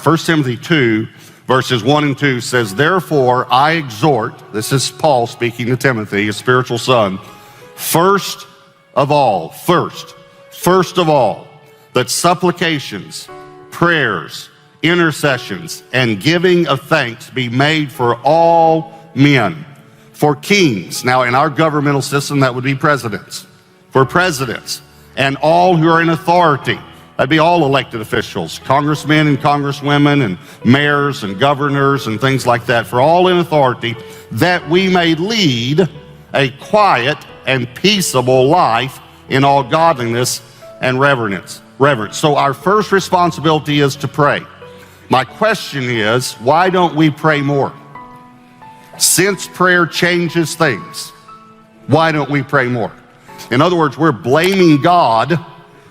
1 Timothy 2, verses 1 and 2 says, therefore I exhort, this is Paul speaking to Timothy, his spiritual son, first of all, that supplications, prayers, intercessions, and giving of thanks be made for all men, for kings. Now in our governmental system, that would be presidents. For presidents and all who are in authority. That'd be all elected officials, congressmen and congresswomen and mayors and governors and things like that, for all in authority, that we may lead a quiet and peaceable life in all godliness and reverence. So our first responsibility is to pray. My question is, why don't we pray more? Since prayer changes things, why don't we pray more? In other words, we're blaming God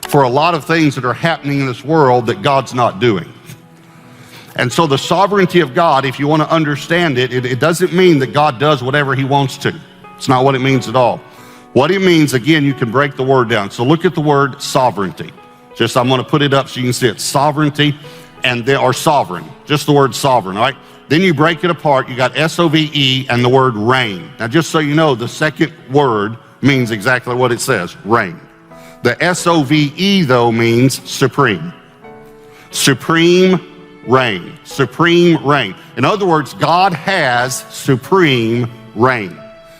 for a lot of things that are happening in this world that God's not doing. And so the sovereignty of God, if you want to understand it, it doesn't mean that God does whatever he wants to. It's not what it means at all. What it means, again, you can break the word down. So look at the word sovereignty. Just, I'm going to put it up so you can see it. Sovereignty or sovereign. Just the word sovereign, all right? Then you break it apart. You got S-O-V-E and the word reign. Now, just so you know, the second word means exactly what it says, reign. The S-O-V-E, though, means supreme. Supreme reign. Supreme reign. In other words, God has supreme reign.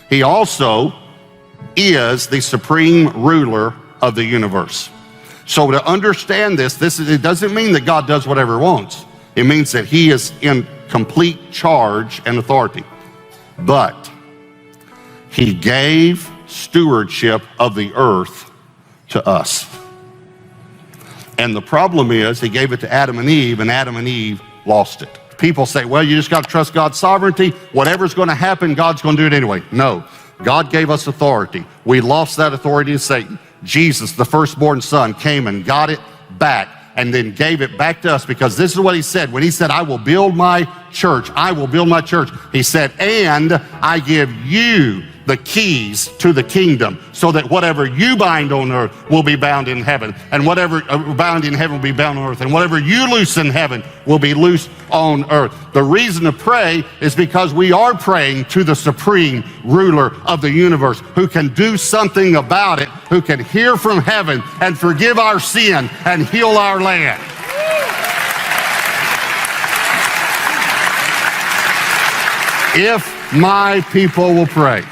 He also is the supreme ruler of the universe. So to understand this, it doesn't mean that God does whatever he wants. It means that he is in complete charge and authority. But he gave stewardship of the earth to us. And the problem is he gave it to Adam and Eve lost it. People say, well, you just got to trust God's sovereignty. Whatever's going to happen, God's going to do it anyway. No, God gave us authority. We lost that authority to Satan. Jesus, the firstborn son, came and got it back and then gave it back to us, because this is what he said. When he said, I will build my church, he said, and I give you the keys to the kingdom, so that whatever you bind on earth will be bound in heaven, and whatever bound in heaven will be bound on earth, and whatever you loose in heaven will be loosed on earth. The reason to pray is because we are praying to the supreme ruler of the universe, who can do something about it, who can hear from heaven and forgive our sin and heal our land. If my people will pray,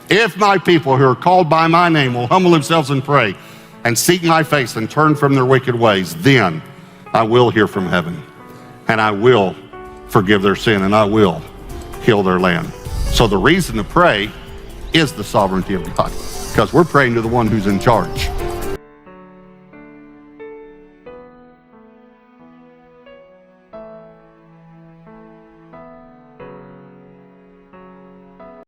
if my people who are called by my name will humble themselves and pray and seek my face and turn from their wicked ways, then I will hear from heaven and I will forgive their sin and I will heal their land. So the reason to pray is the sovereignty of God, because we're praying to the one who's in charge.